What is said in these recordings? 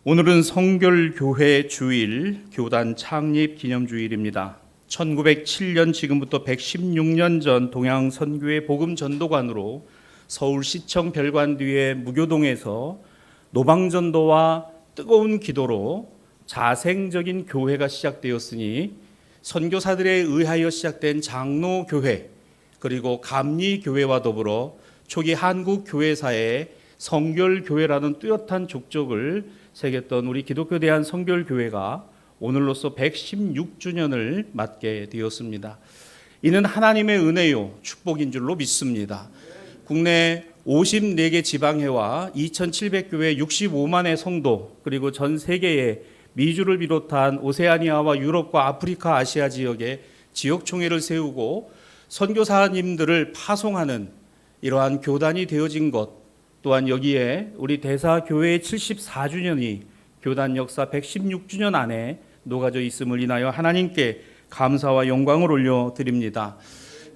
오늘은 성결교회 주일, 교단 창립 기념주일입니다. 1907년 지금부터 116년 전 동양선교회 복음전도관으로 서울시청 별관 뒤에 무교동에서 노방전도와 뜨거운 기도로 자생적인 교회가 시작되었으니 선교사들에 의하여 시작된 장로교회 그리고 감리교회와 더불어 초기 한국 교회사에 성결교회라는 뚜렷한 족적을 새겼던 우리 기독교 대한 성결교회가 오늘로써 116주년을 맞게 되었습니다. 이는 하나님의 은혜요 축복인 줄로 믿습니다. 국내 54개 지방회와 2700교회 65만의 성도 그리고 전 세계의 미주를 비롯한 오세아니아와 유럽과 아프리카 아시아 지역에 지역총회를 세우고 선교사님들을 파송하는 이러한 교단이 되어진 것, 또한 여기에 우리 대사교회의 74주년이 교단 역사 116주년 안에 녹아져 있음을 인하여 하나님께 감사와 영광을 올려드립니다.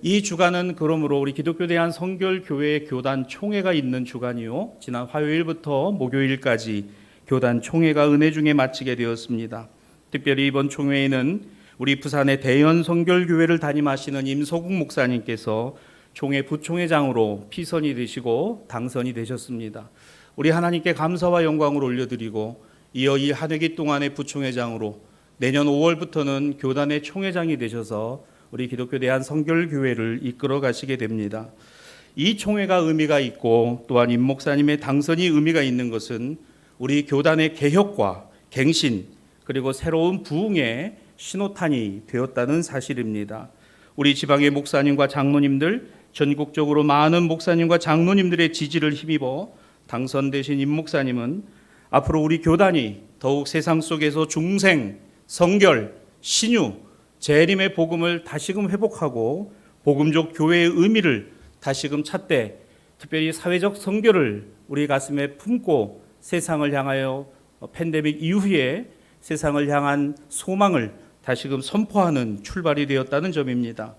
이 주간은 그러므로 우리 기독교 대한 성결교회의 교단 총회가 있는 주간이요, 지난 화요일부터 목요일까지 교단 총회가 은혜 중에 마치게 되었습니다. 특별히 이번 총회에는 우리 부산의 대연 성결교회를 담임하시는 임소국 목사님께서 총회 부총회장으로 피선이 되시고 당선이 되셨습니다. 우리 하나님께 감사와 영광을 올려드리고 이어 이 한 회기 동안의 부총회장으로 내년 5월부터는 교단의 총회장이 되셔서 우리 기독교 대한 성결교회를 이끌어 가시게 됩니다. 이 총회가 의미가 있고 또한 임 목사님의 당선이 의미가 있는 것은 우리 교단의 개혁과 갱신 그리고 새로운 부흥의 신호탄이 되었다는 사실입니다. 우리 지방의 목사님과 장로님들, 전국적으로 많은 목사님과 장로님들의 지지를 힘입어 당선되신 임 목사님은 앞으로 우리 교단이 더욱 세상 속에서 중생, 성결, 신유, 재림의 복음을 다시금 회복하고 복음적 교회의 의미를 다시금 찾되 특별히 사회적 성결을 우리 가슴에 품고 세상을 향하여 팬데믹 이후에 세상을 향한 소망을 다시금 선포하는 출발이 되었다는 점입니다.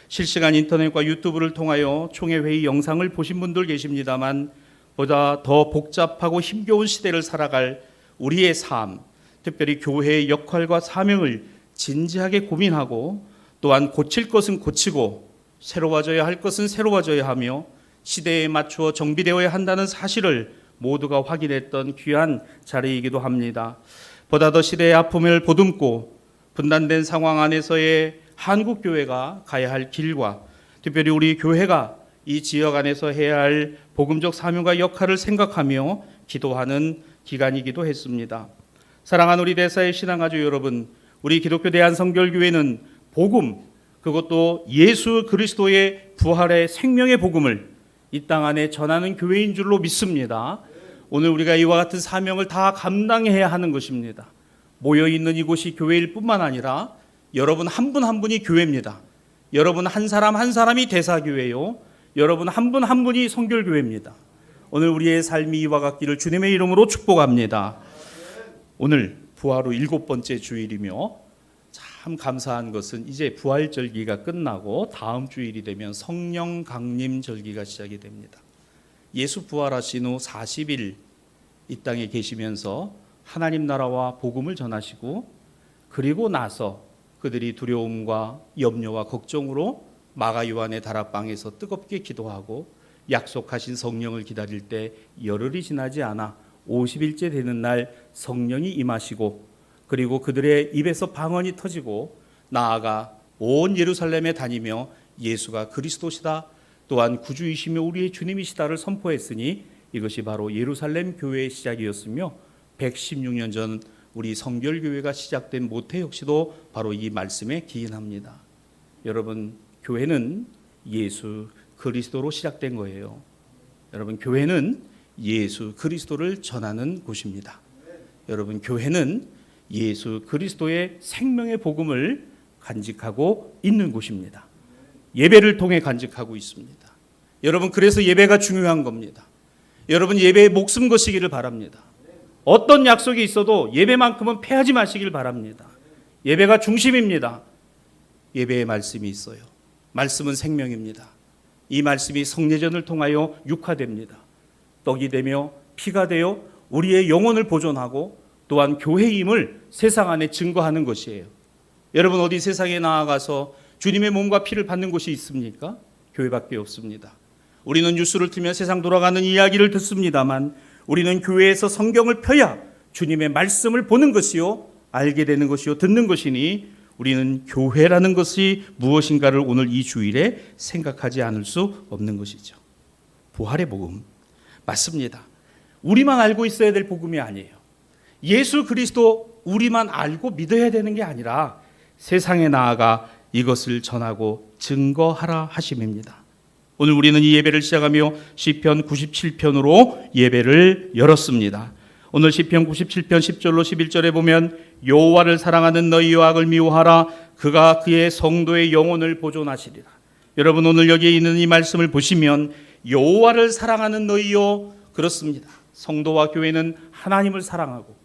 실시간 인터넷과 유튜브를 통하여 총회 회의 영상을 보신 분들 계십니다만 보다 더 복잡하고 힘겨운 시대를 살아갈 우리의 삶, 특별히 교회의 역할과 사명을 진지하게 고민하고 또한 고칠 것은 고치고 새로워져야 할 것은 새로워져야 하며 시대에 맞추어 정비되어야 한다는 사실을 모두가 확인했던 귀한 자리이기도 합니다. 보다 더 시대의 아픔을 보듬고 분단된 상황 안에서의 한국교회가 가야 할 길과 특별히 우리 교회가 이 지역 안에서 해야 할 복음적 사명과 역할을 생각하며 기도하는 기간이기도 했습니다. 사랑하는 우리 대사의 신앙가족 여러분, 우리 기독교 대한 성결교회는 복음, 그것도 예수 그리스도의 부활의 생명의 복음을 이 땅 안에 전하는 교회인 줄로 믿습니다. 오늘 우리가 이와 같은 사명을 다 감당해야 하는 것입니다. 모여있는 이곳이 교회일 뿐만 아니라 여러분 한 분 한 분이 교회입니다. 여러분 한 사람 한 사람이 대사교회요, 여러분 한 분 한 분이 성결교회입니다. 오늘 우리의 삶이 이와 같기를 주님의 이름으로 축복합니다. 오늘 부활 후 7번째 주일이며 참 감사한 것은 이제 부활절기가 끝나고 다음 주일이 되면 성령 강림 절기가 시작이 됩니다. 예수 부활하신 후 40일 이 땅에 계시면서 하나님 나라와 복음을 전하시고 그리고 나서 그들이 두려움과 염려와 걱정으로 마가 요한의 다락방에서 뜨겁게 기도하고 약속하신 성령을 기다릴 때 열흘이 지나지 않아 50일째 되는 날 성령이 임하시고 그리고 그들의 입에서 방언이 터지고 나아가 온 예루살렘에 다니며 예수가 그리스도시다 또한 구주이시며 우리의 주님이시다를 선포했으니 이것이 바로 예루살렘 교회의 시작이었으며 116년 전 우리 성결교회가 시작된 모태 역시도 바로 이 말씀에 기인합니다. 여러분, 교회는 예수 그리스도로 시작된 거예요. 여러분, 교회는 예수 그리스도를 전하는 곳입니다. 여러분, 교회는 예수 그리스도의 생명의 복음을 간직하고 있는 곳입니다. 예배를 통해 간직하고 있습니다. 여러분, 그래서 예배가 중요한 겁니다. 여러분, 예배에 목숨 거시기를 바랍니다. 어떤 약속이 있어도 예배만큼은 패하지 마시길 바랍니다. 예배가 중심입니다. 예배에 말씀이 있어요. 말씀은 생명입니다. 이 말씀이 성례전을 통하여 육화됩니다. 떡이 되며 피가 되어 우리의 영혼을 보존하고 또한 교회임을 세상 안에 증거하는 것이에요. 여러분 어디 세상에 나아가서 주님의 몸과 피를 받는 곳이 있습니까? 교회밖에 없습니다. 우리는 뉴스를 틀면 세상 돌아가는 이야기를 듣습니다만 우리는 교회에서 성경을 펴야 주님의 말씀을 보는 것이요 알게 되는 것이요 듣는 것이니 우리는 교회라는 것이 무엇인가를 오늘 이 주일에 생각하지 않을 수 없는 것이죠. 부활의 복음 맞습니다. 우리만 알고 있어야 될 복음이 아니에요. 예수 그리스도 우리만 알고 믿어야 되는 게 아니라 세상에 나아가 이것을 전하고 증거하라 하심입니다. 오늘 우리는 이 예배를 시작하며 시편 97편으로 예배를 열었습니다. 오늘 시편 97편 10절로 11절에 보면 여호와를 사랑하는 너희의 악을 미워하라. 그가 그의 성도의 영혼을 보존하시리라. 여러분 오늘 여기에 있는 이 말씀을 보시면 여호와를 사랑하는 너희요, 그렇습니다. 성도와 교회는 하나님을 사랑하고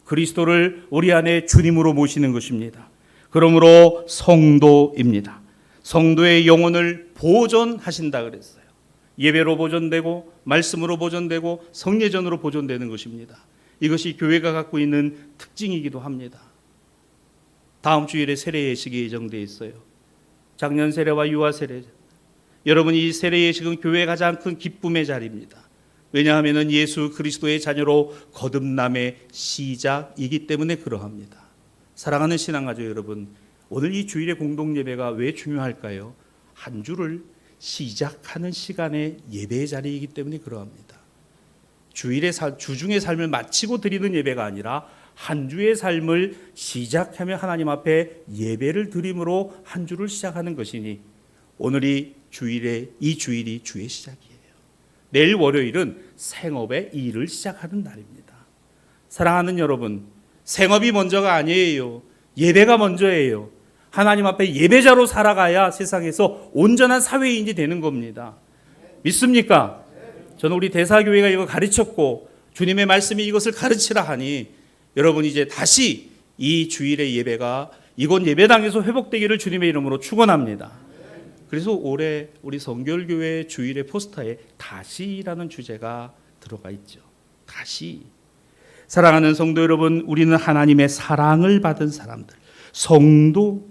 그리스도를 우리 안에 주님으로 모시는 것입니다. 그러므로 성도입니다. 성도의 영혼을 보존하신다 그랬어요. 예배로 보존되고 말씀으로 보존되고 성례전으로 보존되는 것입니다. 이것이 교회가 갖고 있는 특징이기도 합니다. 다음 주일에 세례 예식이 예정되어 있어요. 작년 세례와 유아 세례. 여러분 이 세례 예식은 교회의 가장 큰 기쁨의 자리입니다. 왜냐하면 예수 그리스도의 자녀로 거듭남의 시작이기 때문에 그러합니다. 사랑하는 신앙가족 여러분, 오늘 이 주일의 공동예배가 왜 중요할까요? 한 주를 시작하는 시간의 예배의 자리이기 때문에 그러합니다. 주중의 삶을 마치고 드리는 예배가 아니라 한 주의 삶을 시작하며 하나님 앞에 예배를 드림으로 한 주를 시작하는 것이니 오늘이 이 주일이 주의 시작이에요. 내일 월요일은 생업의 일을 시작하는 날입니다. 사랑하는 여러분, 생업이 먼저가 아니에요. 예배가 먼저예요. 하나님 앞에 예배자로 살아가야 세상에서 온전한 사회인이 되는 겁니다. 믿습니까? 저는 우리 대사교회가 이거 가르쳤고 주님의 말씀이 이것을 가르치라 하니 여러분 이제 다시 이 주일의 예배가 이곳 예배당에서 회복되기를 주님의 이름으로 축원합니다. 그래서 올해 우리 성결교회 주일의 포스터에 다시라는 주제가 들어가 있죠. 다시. 사랑하는 성도 여러분, 우리는 하나님의 사랑을 받은 사람들, 성도,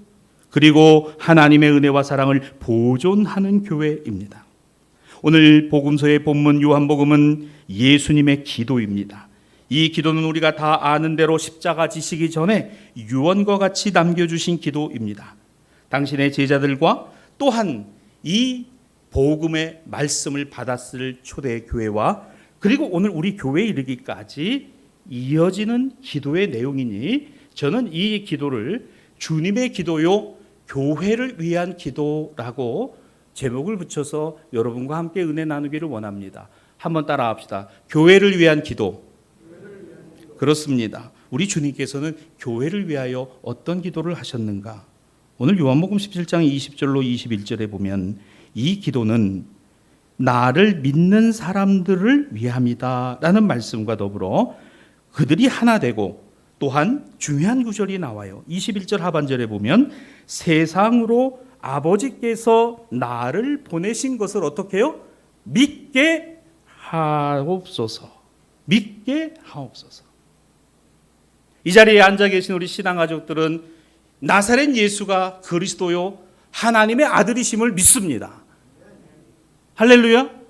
그리고 하나님의 은혜와 사랑을 보존하는 교회입니다. 오늘 복음서의 본문 요한복음은 예수님의 기도입니다. 이 기도는 우리가 다 아는 대로 십자가 지시기 전에 유언과 같이 남겨주신 기도입니다. 당신의 제자들과 또한 이 복음의 말씀을 받았을 초대 교회와 그리고 오늘 우리 교회에 이르기까지 이어지는 기도의 내용이니 저는 이 기도를 주님의 기도요 교회를 위한 기도라고 제목을 붙여서 여러분과 함께 은혜 나누기를 원합니다. 한번 따라합시다. 교회를 위한 기도. 그렇습니다. 우리 주님께서는 교회를 위하여 어떤 기도를 하셨는가? 오늘 요한복음 17장 20절로 21절에 보면 이 기도는 나를 믿는 사람들을 위함이다 라는 말씀과 더불어 그들이 하나 되고 또한 중요한 구절이 나와요. 21절 하반절에 보면 세상으로 아버지께서 나를 보내신 것을 어떻게 해요? 믿게 하옵소서. 믿게 하옵소서. 이 자리에 앉아 계신 우리 신앙 가족들은 나사렛 예수가 그리스도요 하나님의 아들이심을 믿습니다. 할렐루야.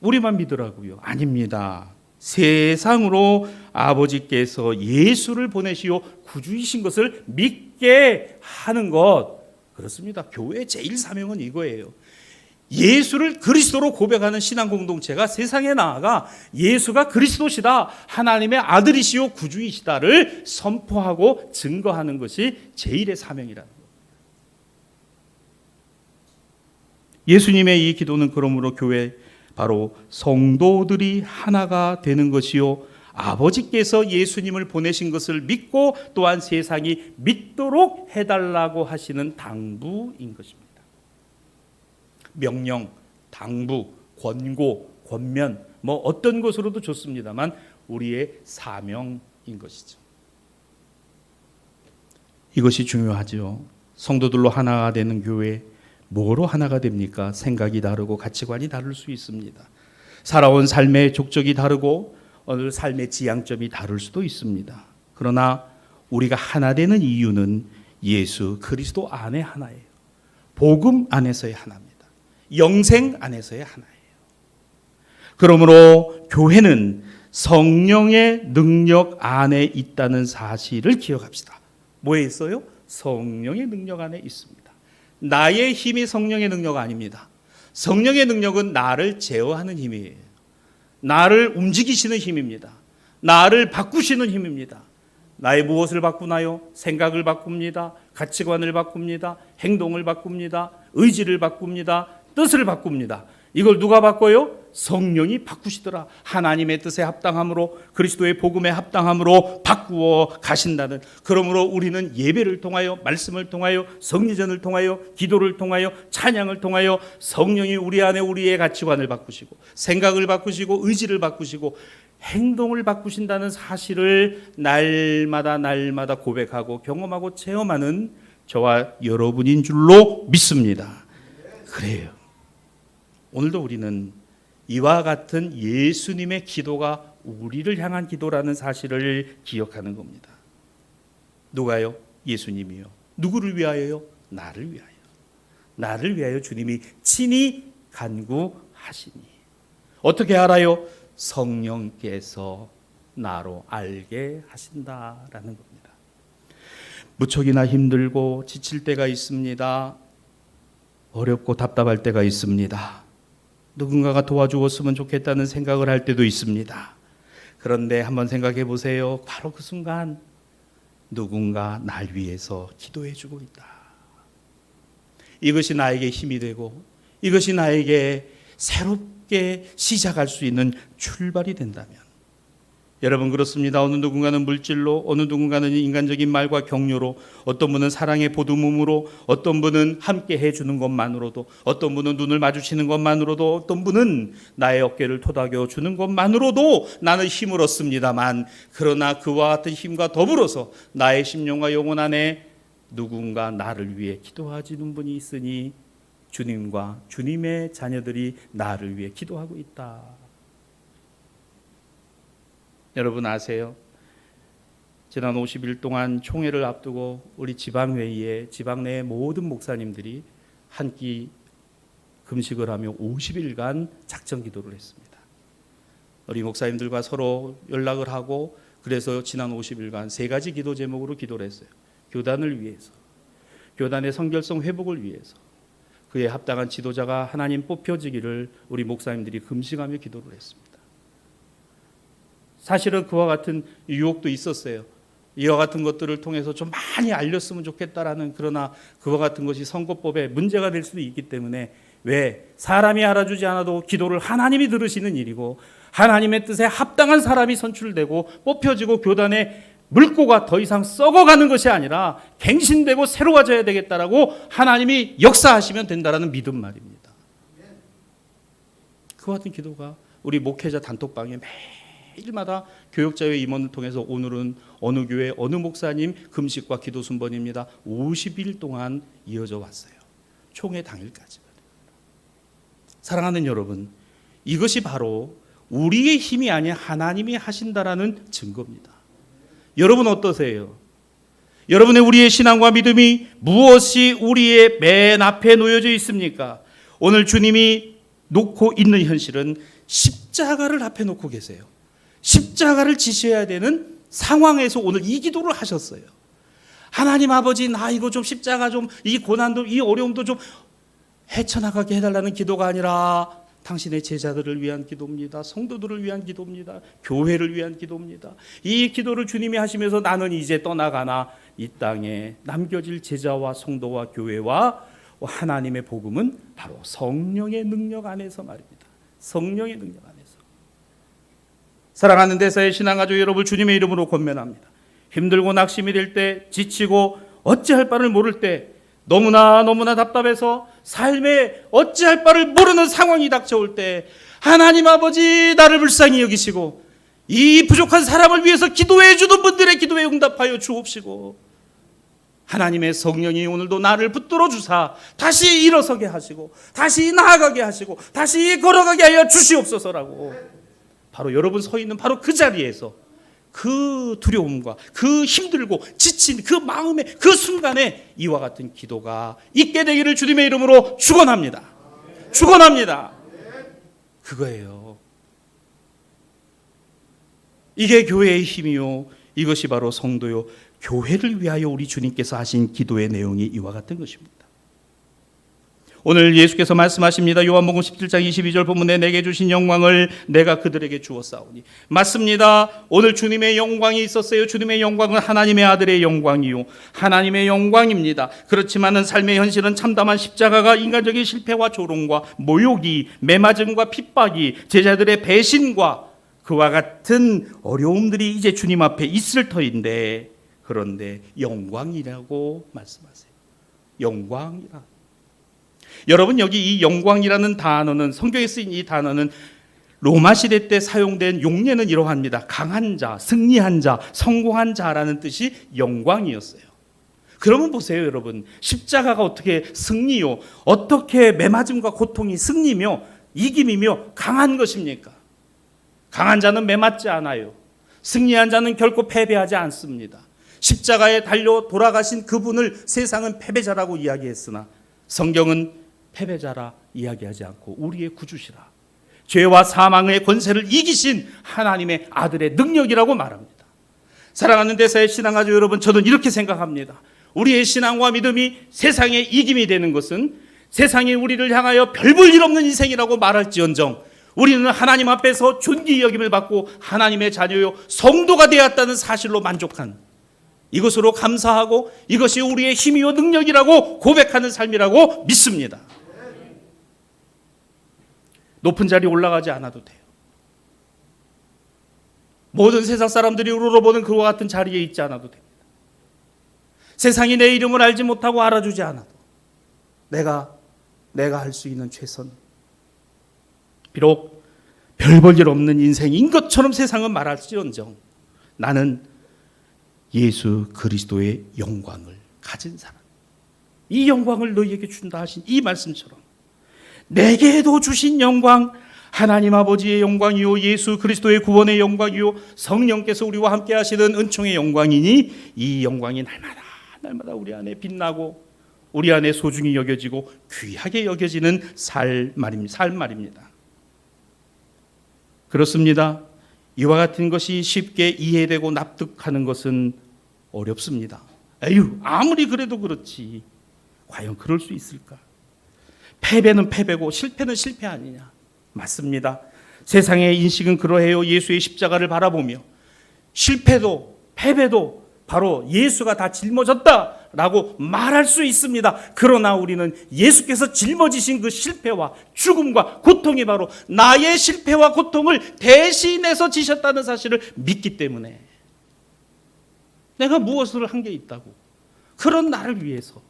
우리만 믿으라고요? 아닙니다. 세상으로 아버지께서 예수를 보내시어 구주이신 것을 믿게 하는 것, 그렇습니다. 교회의 제일 사명은 이거예요. 예수를 그리스도로 고백하는 신앙 공동체가 세상에 나아가 예수가 그리스도시다, 하나님의 아들이시오 구주이시다를 선포하고 증거하는 것이 제일의 사명이라는 거예요. 예수님의 이 기도는 그러므로 교회 바로 성도들이 하나가 되는 것이요 아버지께서 예수님을 보내신 것을 믿고 또한 세상이 믿도록 해달라고 하시는 당부인 것입니다. 명령, 당부, 권고, 권면 뭐 어떤 것으로도 좋습니다만 우리의 사명인 것이죠. 이것이 중요하죠. 성도들로 하나가 되는 교회, 뭐로 하나가 됩니까? 생각이 다르고 가치관이 다를 수 있습니다. 살아온 삶의 족적이 다르고 어느 삶의 지향점이 다를 수도 있습니다. 그러나 우리가 하나 되는 이유는 예수 그리스도 안에 하나예요. 복음 안에서의 하나입니다. 영생 안에서의 하나예요. 그러므로 교회는 성령의 능력 안에 있다는 사실을 기억합시다. 뭐에 있어요? 성령의 능력 안에 있습니다. 나의 힘이 성령의 능력 아닙니다. 성령의 능력은 나를 제어하는 힘이에요. 나를 움직이시는 힘입니다. 나를 바꾸시는 힘입니다. 나의 무엇을 바꾸나요? 생각을 바꿉니다. 가치관을 바꿉니다. 행동을 바꿉니다. 의지를 바꿉니다. 뜻을 바꿉니다. 이걸 누가 바꿔요? 성령이 바꾸시더라. 하나님의 뜻에 합당함으로, 그리스도의 복음에 합당함으로 바꾸어 가신다는. 그러므로 우리는 예배를 통하여, 말씀을 통하여, 성리전을 통하여, 기도를 통하여, 찬양을 통하여 성령이 우리 안에 우리의 가치관을 바꾸시고, 생각을 바꾸시고, 의지를 바꾸시고, 행동을 바꾸신다는 사실을 날마다 고백하고 경험하고 체험하는 저와 여러분인 줄로 믿습니다. 그래요. 오늘도 우리는 이와 같은 예수님의 기도가 우리를 향한 기도라는 사실을 기억하는 겁니다. 누가요? 예수님이요. 누구를 위하여요? 나를 위하여. 나를 위하여 주님이 친히 간구하시니. 어떻게 알아요? 성령께서 나로 알게 하신다라는 겁니다. 무척이나 힘들고 지칠 때가 있습니다. 어렵고 답답할 때가 있습니다. 누군가가 도와주었으면 좋겠다는 생각을 할 때도 있습니다. 그런데 한번 생각해 보세요. 바로 그 순간 누군가 날 위해서 기도해 주고 있다. 이것이 나에게 힘이 되고 이것이 나에게 새롭게 시작할 수 있는 출발이 된다면, 여러분 그렇습니다. 어느 누군가는 물질로, 어느 누군가는 인간적인 말과 격려로, 어떤 분은 사랑의 보듬음으로, 어떤 분은 함께 해주는 것만으로도, 어떤 분은 눈을 마주치는 것만으로도, 어떤 분은 나의 어깨를 토닥여 주는 것만으로도 나는 힘을 얻습니다만, 그러나 그와 같은 힘과 더불어서 나의 심령과 영혼 안에 누군가 나를 위해 기도하시는 분이 있으니 주님과 주님의 자녀들이 나를 위해 기도하고 있다. 여러분 아세요? 지난 50일 동안 총회를 앞두고 우리 지방회의에 지방 내 모든 목사님들이 한 끼 금식을 하며 50일간 작정 기도를 했습니다. 우리 목사님들과 서로 연락을 하고, 그래서 지난 50일간 3가지 기도 제목으로 기도를 했어요. 교단을 위해서, 교단의 성결성 회복을 위해서, 그에 합당한 지도자가 하나님 뽑혀지기를 우리 목사님들이 금식하며 기도를 했습니다. 사실은 그와 같은 유혹도 있었어요. 이와 같은 것들을 통해서 좀 많이 알렸으면 좋겠다라는, 그러나 그와 같은 것이 선거법에 문제가 될 수도 있기 때문에, 왜? 사람이 알아주지 않아도 기도를 하나님이 들으시는 일이고, 하나님의 뜻에 합당한 사람이 선출되고 뽑혀지고 교단의 물꼬가 더 이상 썩어가는 것이 아니라 갱신되고 새로워져야 되겠다라고 하나님이 역사하시면 된다라는 믿음 말입니다. 그와 같은 기도가 우리 목회자 단톡방에 매일마다 교육자회 임원을 통해서, 오늘은 어느 교회 어느 목사님 금식과 기도 순번입니다. 50일 동안 이어져 왔어요. 총회 당일까지. 사랑하는 여러분, 이것이 바로 우리의 힘이 아닌 하나님이 하신다라는 증거입니다. 여러분 어떠세요? 여러분의 우리의 신앙과 믿음이 무엇이 우리의 맨 앞에 놓여져 있습니까? 오늘 주님이 놓고 있는 현실은 십자가를 앞에 놓고 계세요. 십자가를 지셔야 되는 상황에서 오늘 이 기도를 하셨어요. 하나님 아버지, 나 이거 좀 십자가 좀, 이 고난도, 이 어려움도 좀 헤쳐나가게 해달라는 기도가 아니라 당신의 제자들을 위한 기도입니다. 성도들을 위한 기도입니다. 교회를 위한 기도입니다. 이 기도를 주님이 하시면서 나는 이제 떠나가나 이 땅에 남겨질 제자와 성도와 교회와 하나님의 복음은 바로 성령의 능력 안에서 말입니다. 성령의 능력 안에서. 사랑하는 대사의 신앙가족 여러분, 주님의 이름으로 권면합니다. 힘들고 낙심이 될 때, 지치고 어찌할 바를 모를 때, 너무나 답답해서 삶에 어찌할 바를 모르는 상황이 닥쳐올 때, 하나님 아버지 나를 불쌍히 여기시고 이 부족한 사람을 위해서 기도해 주는 분들의 기도에 응답하여 주옵시고, 하나님의 성령이 오늘도 나를 붙들어 주사 다시 일어서게 하시고 다시 나아가게 하시고 다시 걸어가게 하여 주시옵소서라고, 바로 여러분 서 있는 바로 그 자리에서 그 두려움과 그 힘들고 지친 그 마음의 그 순간에 이와 같은 기도가 있게 되기를 주님의 이름으로 축원합니다. 축원합니다. 그거예요. 이게 교회의 힘이요, 이것이 바로 성도요, 교회를 위하여 우리 주님께서 하신 기도의 내용이 이와 같은 것입니다. 오늘 예수께서 말씀하십니다. 요한복음 17장 22절 본문에 내게 주신 영광을 내가 그들에게 주었사오니. 맞습니다. 오늘 주님의 영광이 있었어요. 주님의 영광은 하나님의 아들의 영광이요, 하나님의 영광입니다. 그렇지만은 삶의 현실은 참담한 십자가가 인간적인 실패와 조롱과 모욕이, 매맞음과 핍박이, 제자들의 배신과 그와 같은 어려움들이 이제 주님 앞에 있을 터인데, 그런데 영광이라고 말씀하세요. 영광이라. 여러분, 여기 이 영광이라는 단어는, 성경에 쓰인 이 단어는 로마 시대 때 사용된 용례는 이러합니다. 강한 자, 승리한 자, 성공한 자라는 뜻이 영광이었어요. 그러면 보세요, 여러분. 십자가가 어떻게 승리요, 어떻게 매맞음과 고통이 승리며 이김이며 강한 것입니까? 강한 자는 매맞지 않아요. 승리한 자는 결코 패배하지 않습니다. 십자가에 달려 돌아가신 그분을 세상은 패배자라고 이야기했으나 성경은 패배자라 이야기하지 않고 우리의 구주시라, 죄와 사망의 권세를 이기신 하나님의 아들의 능력이라고 말합니다. 사랑하는 대사의 신앙가족 여러분, 저는 이렇게 생각합니다. 우리의 신앙과 믿음이 세상의 이김이 되는 것은 세상이 우리를 향하여 별 볼 일 없는 인생이라고 말할지언정 우리는 하나님 앞에서 존귀 여김을 받고 하나님의 자녀요 성도가 되었다는 사실로 만족한, 이것으로 감사하고 이것이 우리의 힘이요 능력이라고 고백하는 삶이라고 믿습니다. 높은 자리에 올라가지 않아도 돼요. 모든 세상 사람들이 우러러보는 그와 같은 자리에 있지 않아도 됩니다. 세상이 내 이름을 알지 못하고 알아주지 않아도 내가 할 수 있는 최선, 비록 별 볼 일 없는 인생인 것처럼 세상은 말할지언정 나는 예수 그리스도의 영광을 가진 사람, 이 영광을 너희에게 준다 하신 이 말씀처럼 내게도 주신 영광, 하나님 아버지의 영광이요, 예수 그리스도의 구원의 영광이요, 성령께서 우리와 함께 하시는 은총의 영광이니 이 영광이 날마다 우리 안에 빛나고 우리 안에 소중히 여겨지고 귀하게 여겨지는 삶 말입니다. 그렇습니다. 이와 같은 것이 쉽게 이해되고 납득하는 것은 어렵습니다. 에휴, 아무리 그래도 그렇지 과연 그럴 수 있을까? 패배는 패배고 실패는 실패 아니냐? 맞습니다. 세상의 인식은 그러해요. 예수의 십자가를 바라보며 실패도 패배도 바로 예수가 다 짊어졌다라고 말할 수 있습니다. 그러나 우리는 예수께서 짊어지신 그 실패와 죽음과 고통이 바로 나의 실패와 고통을 대신해서 지셨다는 사실을 믿기 때문에 내가 무엇을 한 게 있다고, 그런 나를 위해서.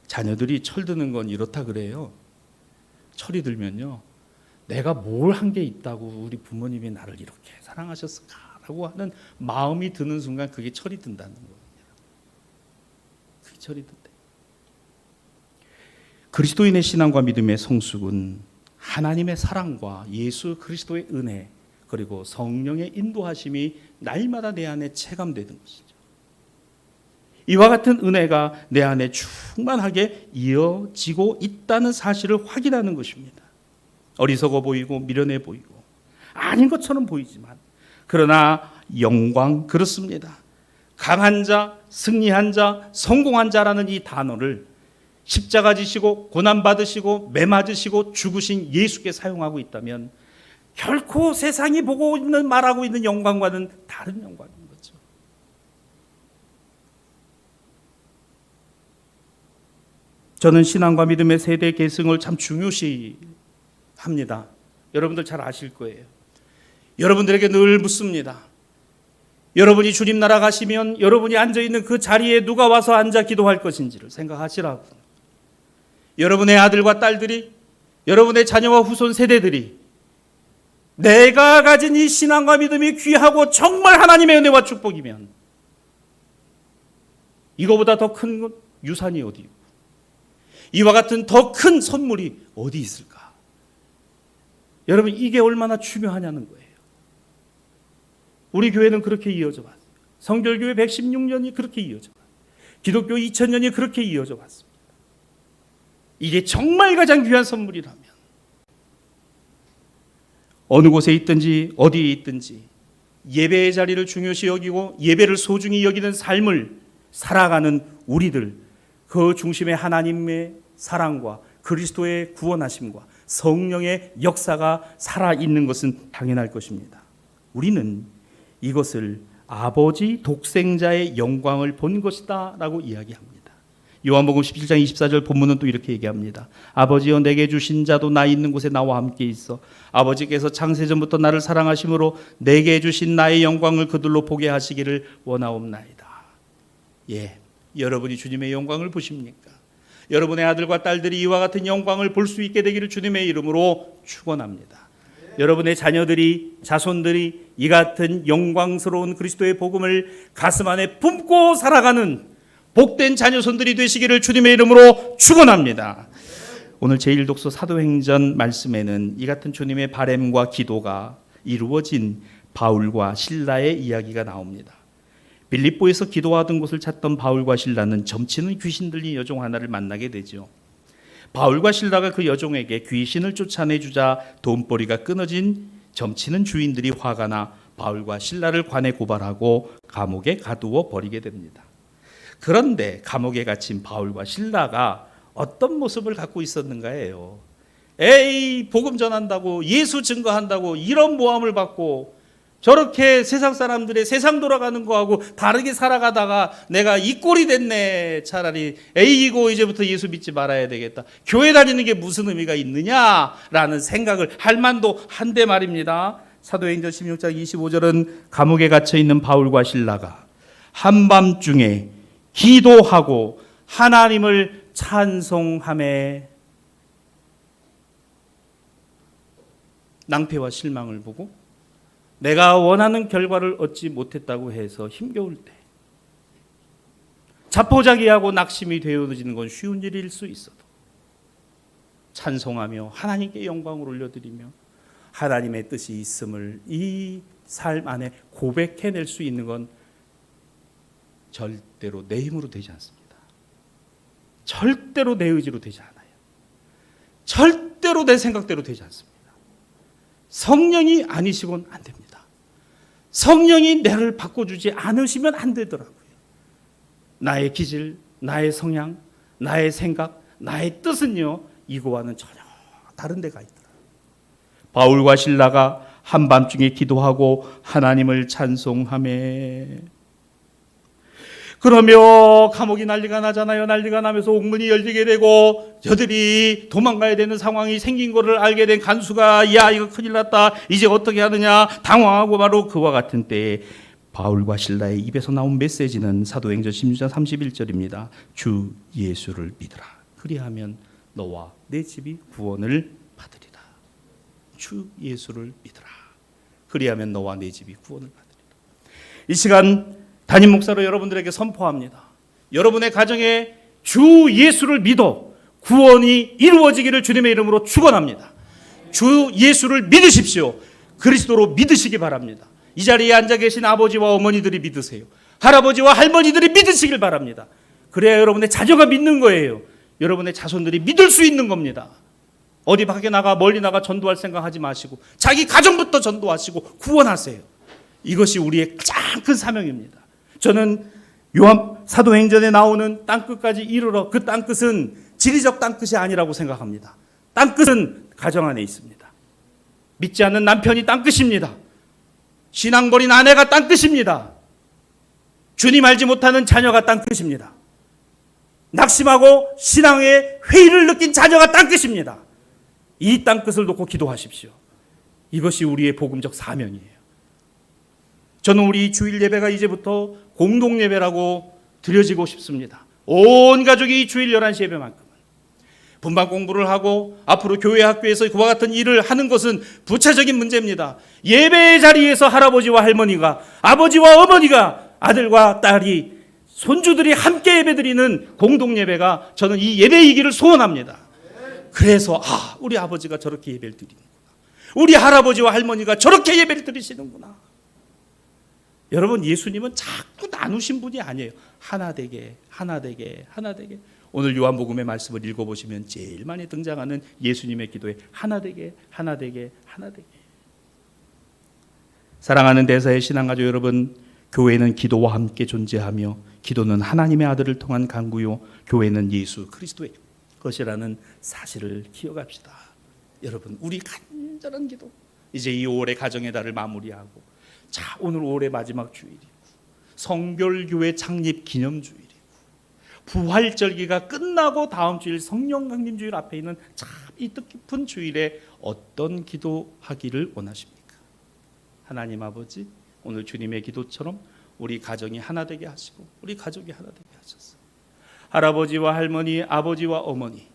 자녀들이 철드는 건 이렇다 그래요. 철이 들면요, 내가 뭘 한 게 있다고 우리 부모님이 나를 이렇게 사랑하셨을까라고 하는 마음이 드는 순간 그게 철이 든다는 거예요. 그게 철이 든대. 그리스도인의 신앙과 믿음의 성숙은 하나님의 사랑과 예수 그리스도의 은혜 그리고 성령의 인도하심이 날마다 내 안에 체감되는 것이죠. 이와 같은 은혜가 내 안에 충만하게 이어지고 있다는 사실을 확인하는 것입니다. 어리석어 보이고 미련해 보이고 아닌 것처럼 보이지만 그러나 영광, 그렇습니다. 강한 자, 승리한 자, 성공한 자라는 이 단어를 십자가 지시고 고난받으시고 매맞으시고 죽으신 예수께 사용하고 있다면 결코 세상이 보고 있는 말하고 있는 영광과는 다른 영광인 거죠. 저는 신앙과 믿음의 세대 계승을 참 중요시 합니다. 여러분들 잘 아실 거예요. 여러분들에게 늘 묻습니다. 여러분이 주님 나라 가시면 여러분이 앉아있는 그 자리에 누가 와서 앉아 기도할 것인지를 생각하시라고. 여러분의 아들과 딸들이, 여러분의 자녀와 후손 세대들이 내가 가진 이 신앙과 믿음이 귀하고 정말 하나님의 은혜와 축복이면 이거보다 더 큰 유산이 어디 있고, 이와 같은 더 큰 선물이 어디 있을까? 여러분, 이게 얼마나 중요하냐는 거예요. 우리 교회는 그렇게 이어져 왔어요. 성결교회 116년이 그렇게 이어져 왔어요. 기독교 2000년이 그렇게 이어져 왔습니다. 이게 정말 가장 귀한 선물이라면 어느 곳에 있든지 어디에 있든지 예배의 자리를 중요시 여기고 예배를 소중히 여기는 삶을 살아가는 우리들, 그 중심에 하나님의 사랑과 그리스도의 구원하심과 성령의 역사가 살아있는 것은 당연할 것입니다. 우리는 이것을 아버지 독생자의 영광을 본 것이다 라고 이야기합니다. 요한복음 17장 24절 본문은 또 이렇게 얘기합니다. 아버지여, 내게 주신 자도 나 있는 곳에 나와 함께 있어 아버지께서 창세전부터 나를 사랑하심으로 내게 주신 나의 영광을 그들로 보게 하시기를 원하옵나이다. 예, 여러분이 주님의 영광을 보십니까? 여러분의 아들과 딸들이 이와 같은 영광을 볼 수 있게 되기를 주님의 이름으로 축원합니다. 여러분의 자녀들이, 자손들이 이 같은 영광스러운 그리스도의 복음을 가슴 안에 품고 살아가는 복된 자녀손들이 되시기를 주님의 이름으로 축원합니다. 오늘 제1독서 사도행전 말씀에는 이 같은 주님의 바램과 기도가 이루어진 바울과 실라의 이야기가 나옵니다. 빌립보에서 기도하던 곳을 찾던 바울과 실라는 점치는 귀신 들린 여종 하나를 만나게 되죠. 바울과 실라가 그 여종에게 귀신을 쫓아내주자 돈벌이가 끊어진 점치는 주인들이 화가 나 바울과 실라를 관에 고발하고 감옥에 가두어 버리게 됩니다. 그런데 감옥에 갇힌 바울과 실라가 어떤 모습을 갖고 있었는가예요. 에이, 복음 전한다고, 예수 증거한다고 이런 모함을 받고 저렇게 세상 사람들의 세상 돌아가는 거하고 다르게 살아가다가 내가 이 꼴이 됐네. 차라리 에이고 이제부터 예수 믿지 말아야 되겠다. 교회 다니는 게 무슨 의미가 있느냐라는 생각을 할 만도 한데 말입니다. 사도행전 16장 25절은 감옥에 갇혀 있는 바울과 실라가 한밤중에 기도하고 하나님을 찬송하며 낭패와 실망을 보고 내가 원하는 결과를 얻지 못했다고 해서 힘겨울 때 자포자기하고 낙심이 되어지는 건 쉬운 일일 수 있어도 찬송하며 하나님께 영광을 올려드리며 하나님의 뜻이 있음을 이 삶 안에 고백해낼 수 있는 건 절대로 내 힘으로 되지 않습니다. 절대로 내 의지로 되지 않아요. 절대로 내 생각대로 되지 않습니다. 성령이 아니시곤 안 됩니다. 성령이 나를 바꿔주지 않으시면 안 되더라고요. 나의 기질, 나의 성향, 나의 생각, 나의 뜻은요, 이거와는 전혀 다른 데가 있더라고요. 바울과 실라가 한밤중에 기도하고 하나님을 찬송하며 그러며 감옥이 난리가 나잖아요. 난리가 나면서 옥문이 열리게 되고 저들이 도망가야 되는 상황이 생긴 것을 알게 된 간수가 야, 이거 큰일 났다. 이제 어떻게 하느냐 당황하고 바로 그와 같은 때에 바울과 실라의 입에서 나온 메시지는 사도행전 16장 31절입니다. 주 예수를 믿으라. 그리하면 너와 내 집이 구원을 받으리라. 주 예수를 믿으라. 그리하면 너와 내 집이 구원을 받으리라. 이 시간 담임 목사로 여러분들에게 선포합니다. 여러분의 가정에 주 예수를 믿어 구원이 이루어지기를 주님의 이름으로 축원합니다. 주 예수를 믿으십시오. 그리스도로 믿으시기 바랍니다. 이 자리에 앉아 계신 아버지와 어머니들이 믿으세요. 할아버지와 할머니들이 믿으시길 바랍니다. 그래야 여러분의 자녀가 믿는 거예요. 여러분의 자손들이 믿을 수 있는 겁니다. 어디 밖에 나가 멀리 나가 전도할 생각하지 마시고 자기 가정부터 전도하시고 구원하세요. 이것이 우리의 가장 큰 사명입니다. 저는 요한 사도행전에 나오는 땅끝까지 이르러 그 땅끝은 지리적 땅끝이 아니라고 생각합니다. 땅끝은 가정 안에 있습니다. 믿지 않는 남편이 땅끝입니다. 신앙 버린 아내가 땅끝입니다. 주님 알지 못하는 자녀가 땅끝입니다. 낙심하고 신앙의 회의를 느낀 자녀가 땅끝입니다. 이 땅끝을 놓고 기도하십시오. 이것이 우리의 복음적 사명이에요. 저는 우리 주일 예배가 이제부터 공동 예배라고 드려지고 싶습니다. 온 가족이 주일 11시 예배만큼은 분반 공부를 하고 앞으로 교회 학교에서 그와 같은 일을 하는 것은 부차적인 문제입니다. 예배의 자리에서 할아버지와 할머니가 아버지와 어머니가 아들과 딸이 손주들이 함께 예배드리는 공동 예배가 저는 이 예배이기를 소원합니다. 그래서 우리 아버지가 저렇게 예배를 드리는구나. 우리 할아버지와 할머니가 저렇게 예배를 드리시는구나. 여러분, 예수님은 자꾸 나누신 분이 아니에요. 하나 되게, 하나 되게, 하나 되게. 오늘 요한복음의 말씀을 읽어보시면 제일 많이 등장하는 예수님의 기도에 하나 되게, 하나 되게, 하나 되게. 사랑하는 대사의 신앙가족 여러분, 교회는 기도와 함께 존재하며 기도는 하나님의 아들을 통한 간구요, 교회는 예수 그리스도의 것이라는 사실을 기억합시다. 여러분, 우리 간절한 기도, 이제 이 5월의 가정의 달을 마무리하고, 자, 오늘 5월의 마지막 주일이고 성결교회 창립 기념주일이고 부활절기가 끝나고 다음 주일 성령 강림 주일 앞에 있는 참 이 뜻깊은 주일에 어떤 기도하기를 원하십니까? 하나님 아버지, 오늘 주님의 기도처럼 우리 가정이 하나 되게 하시고 우리 가족이 하나 되게 하셨어요. 할아버지와 할머니, 아버지와 어머니,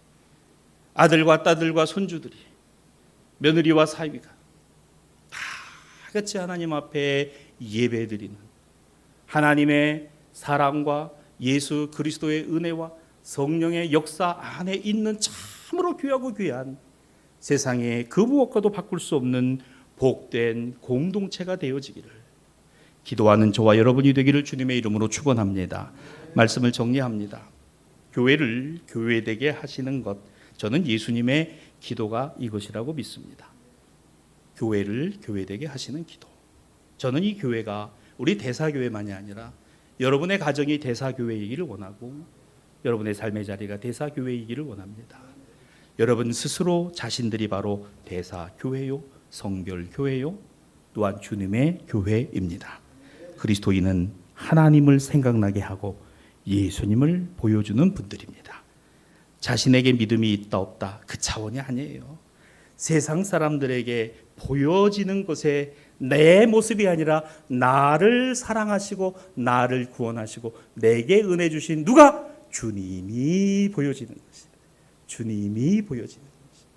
아들과 딸들과 손주들이, 며느리와 사위가 다 같이 하나님 앞에 예배드리는 하나님의 사랑과 예수 그리스도의 은혜와 성령의 역사 안에 있는 참으로 귀하고 귀한 세상에 그 무엇과도 바꿀 수 없는 복된 공동체가 되어지기를 기도하는 저와 여러분이 되기를 주님의 이름으로 축원합니다. 말씀을 정리합니다. 교회를 교회되게 하시는 것, 저는 예수님의 기도가 이것이라고 믿습니다. 교회를 교회되게 하시는 기도. 저는 이 교회가 우리 대사교회만이 아니라 여러분의 가정이 대사교회이기를 원하고 여러분의 삶의 자리가 대사교회이기를 원합니다. 여러분 스스로 자신들이 바로 대사교회요, 성결교회요, 또한 주님의 교회입니다. 그리스도인은 하나님을 생각나게 하고 예수님을 보여주는 분들입니다. 자신에게 믿음이 있다 없다 그 차원이 아니에요. 세상 사람들에게 보여지는 것에 내 모습이 아니라 나를 사랑하시고 나를 구원하시고 내게 은혜 주신 누가? 주님이 보여지는 것입니다. 주님이 보여지는 것입니다.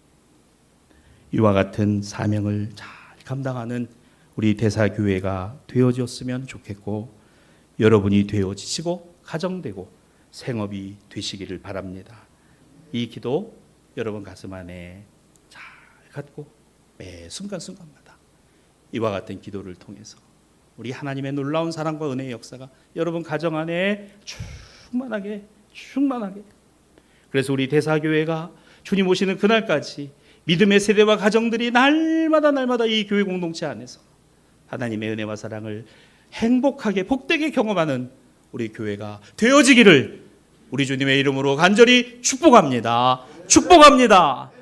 이와 같은 사명을 잘 감당하는 우리 대사교회가 되어졌으면 좋겠고 여러분이 되어지시고 가정되고 생업이 되시기를 바랍니다. 이 기도 여러분 가슴 안에 잘 갖고 매 순간순간마다 이와 같은 기도를 통해서 우리 하나님의 놀라운 사랑과 은혜의 역사가 여러분 가정 안에 충만하게 그래서 우리 대사교회가 주님 오시는 그날까지 믿음의 세대와 가정들이 날마다 이 교회 공동체 안에서 하나님의 은혜와 사랑을 행복하게 복되게 경험하는 우리 교회가 되어지기를 우리 주님의 이름으로 간절히 축복합니다. 축복합니다.